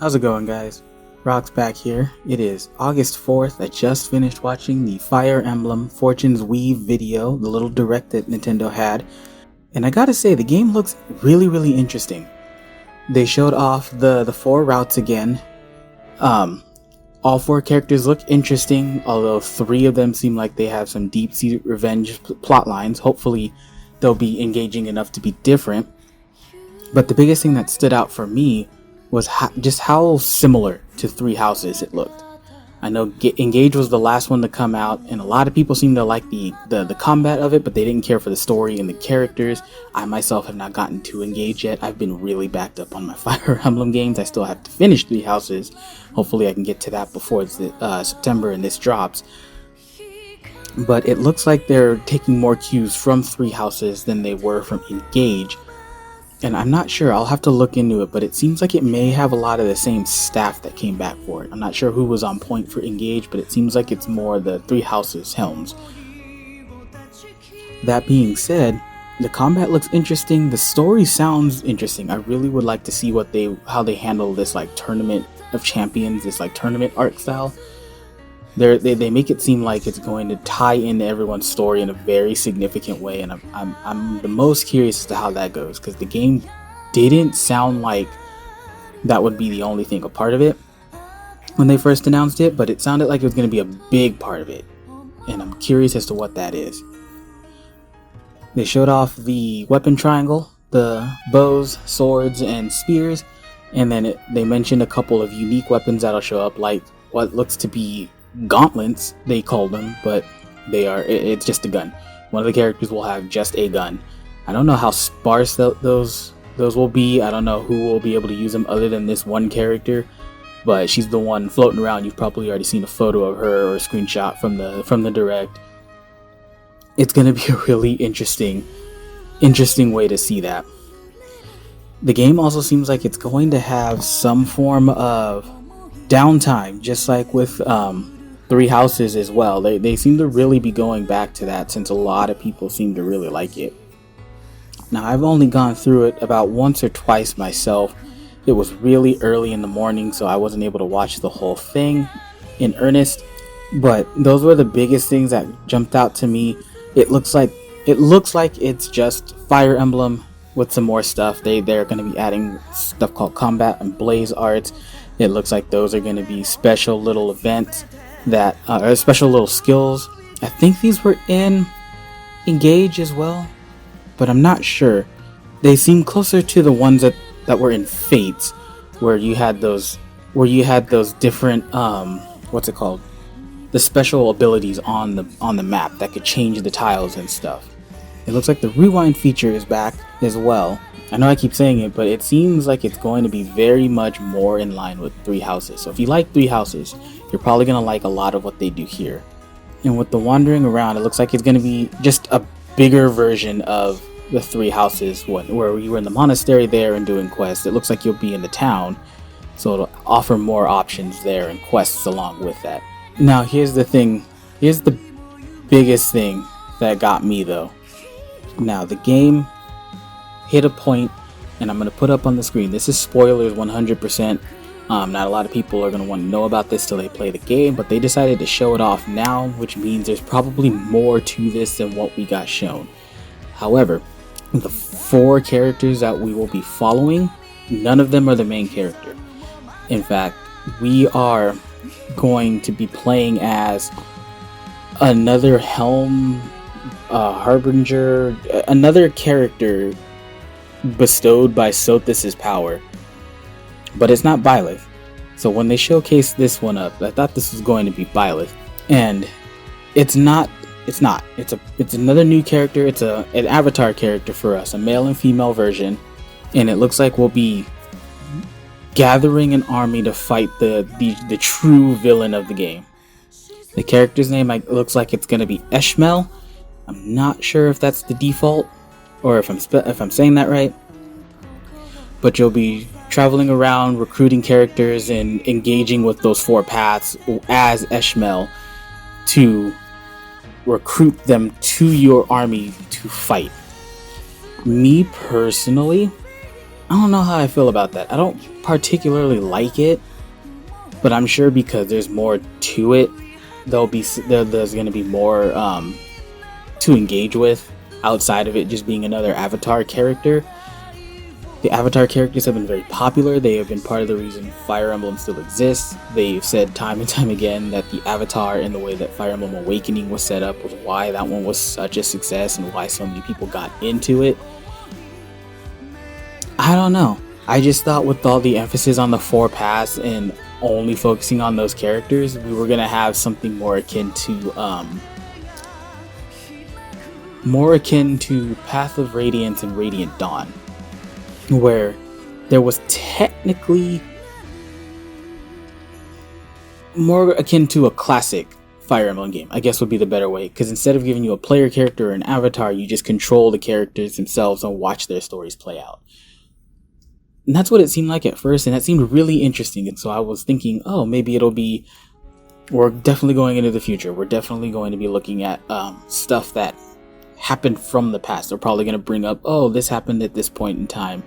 How's it going, guys? Rock's back here. It is August 4th. I just finished watching the Fire Emblem Fortune's Weave video, the little direct that Nintendo had, and I gotta say, the game looks really interesting. They showed off the 4 routes again. All 4 characters look interesting, although 3 of them seem like they have some deep-seated revenge plot lines. Hopefully, they'll be engaging enough to be different. But the biggest thing that stood out for me was just how similar to Three Houses it looked. I know Engage was the last one to come out, and a lot of people seem to like the combat of it, but they didn't care for the story and the characters. I myself have not gotten to Engage yet. I've been really backed up on my Fire Emblem games. I still have to finish Three Houses. Hopefully I can get to that before September and this drops. But it looks like they're taking more cues from Three Houses than they were from Engage. And I'm not sure, I'll have to look into it, but it seems like it may have a lot of the same staff that came back for it. I'm not sure who was on point for Engage, but it seems like it's more the Three Houses helms. That being said, the combat looks interesting, the story sounds interesting. I really would like to see how they handle this like Tournament of Champions, this like tournament art style. They make it seem like it's going to tie into everyone's story in a very significant way, and I'm the most curious as to how that goes, because the game didn't sound like that would be the only thing a part of it when they first announced it, but it sounded like it was going to be a big part of it, and I'm curious as to what that is. They showed off the weapon triangle, the bows, swords, and spears, and then they mentioned a couple of unique weapons that'll show up, like what looks to be gauntlets, they call them, but it's just a gun. One of the characters will have just a gun. I don't know how sparse those will be. I don't know who will be able to use them other than this one character, but she's the one floating around. You've probably already seen a photo of her or a screenshot from the direct. It's going to be a really interesting way to see that. The game also seems like it's going to have some form of downtime, just like with Three Houses as well. They seem to really be going back to that, since a lot of people seem to really like it. Now, I've only gone through it about once or twice myself. It was really early in the morning, so I wasn't able to watch the whole thing in earnest, but those were the biggest things that jumped out to me. It looks like it's just Fire Emblem with some more stuff. They're going to be adding stuff called combat and blaze arts. It looks like those are going to be special little events that are special little skills. I think these were in Engage as well, but I'm not sure. They seem closer to the ones that were in Fates, where you had those different what's it called? The special abilities on the map that could change the tiles and stuff. It looks like the rewind feature is back as well. I know I keep saying it, but it seems like it's going to be very much more in line with Three Houses. So if you like Three Houses, you're probably going to like a lot of what they do here. And with the wandering around, it looks like it's going to be just a bigger version of the Three Houses, where you were in the monastery there and doing quests. It looks like you'll be in the town, so it'll offer more options there and quests along with that. Now, here's the thing. Here's the biggest thing that got me, though. Now, the game hit a point, and I'm going to put up on the screen. This is spoilers 100%. Not a lot of people are going to want to know about this till they play the game, but they decided to show it off now, which means there's probably more to this than what we got shown. However, the 4 characters that we will be following, none of them are the main character. In fact, we are going to be playing as another Helm Harbinger, another character bestowed by Sothis' power, but it's not Byleth. So when they showcased this one up, I thought this was going to be Byleth, and it's not. It's another new character. It's an avatar character for us, a male and female version, and it looks like we'll be gathering an army to fight the true villain of the game. The character's name looks like it's going to be Eshmel. I'm not sure if that's the default, or if I'm saying that right, but you'll be traveling around recruiting characters and engaging with those 4 paths as Eshmel to recruit them to your army to fight. Me personally, I don't know how I feel about that. I don't particularly like it, but I'm sure because there's more to it, there's going to be more to engage with outside of it just being another Avatar character. The Avatar characters have been very popular. They have been part of the reason Fire Emblem still exists. They've said time and time again that the Avatar and the way that Fire Emblem Awakening was set up was why that one was such a success and why so many people got into it. I don't know. I just thought with all the emphasis on the 4 paths and only focusing on those characters, we were gonna have something more akin to Path of Radiance and Radiant Dawn, where there was technically more akin to a classic Fire Emblem game, I guess would be the better way, because instead of giving you a player character or an avatar, you just control the characters themselves and watch their stories play out. And that's what it seemed like at first, and that seemed really interesting, and so I was thinking, oh, maybe we're definitely going into the future. We're definitely going to be looking at stuff that happened from the past. They're probably going to bring up, oh, this happened at this point in time.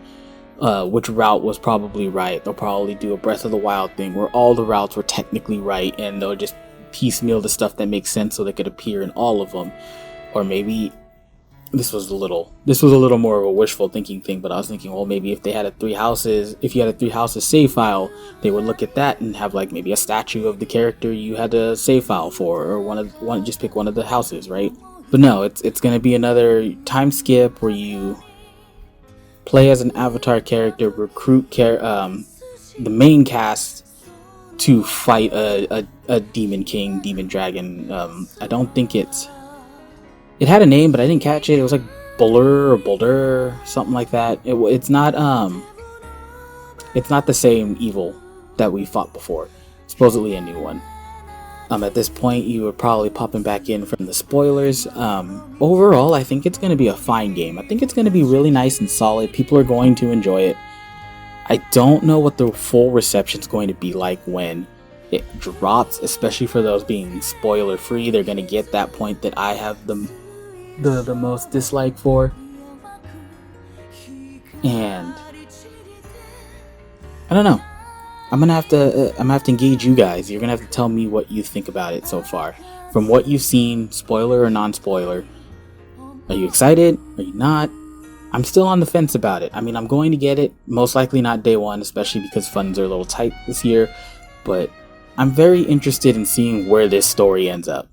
Which route was probably right. They'll probably do a Breath of the Wild thing where all the routes were technically right, and they'll just piecemeal the stuff that makes sense so they could appear in all of them. Or maybe this was a little more of a wishful thinking thing, but I was thinking, well, maybe if you had a 3 houses save file, they would look at that and have like maybe a statue of the character you had a save file for, or just pick one of the houses, right? But no, it's going to be another time skip where you play as an avatar character, recruit the main cast to fight a demon king, demon dragon. I don't think it had a name, but I didn't catch it. It was like Buller or Boulder, something like that. It's not the same evil that we fought before. Supposedly a new one. At this point, you were probably popping back in from the spoilers. Overall, I think it's going to be a fine game. I think it's going to be really nice and solid. People are going to enjoy it. I don't know what the full reception is going to be like when it drops, especially for those being spoiler free. They're going to get that point that I have the most dislike for. And I don't know. I'm gonna have to engage you guys. You're gonna have to tell me what you think about it so far. From what you've seen, spoiler or non-spoiler. Are you excited? Are you not? I'm still on the fence about it. I mean, I'm going to get it. Most likely not day one, especially because funds are a little tight this year. But I'm very interested in seeing where this story ends up.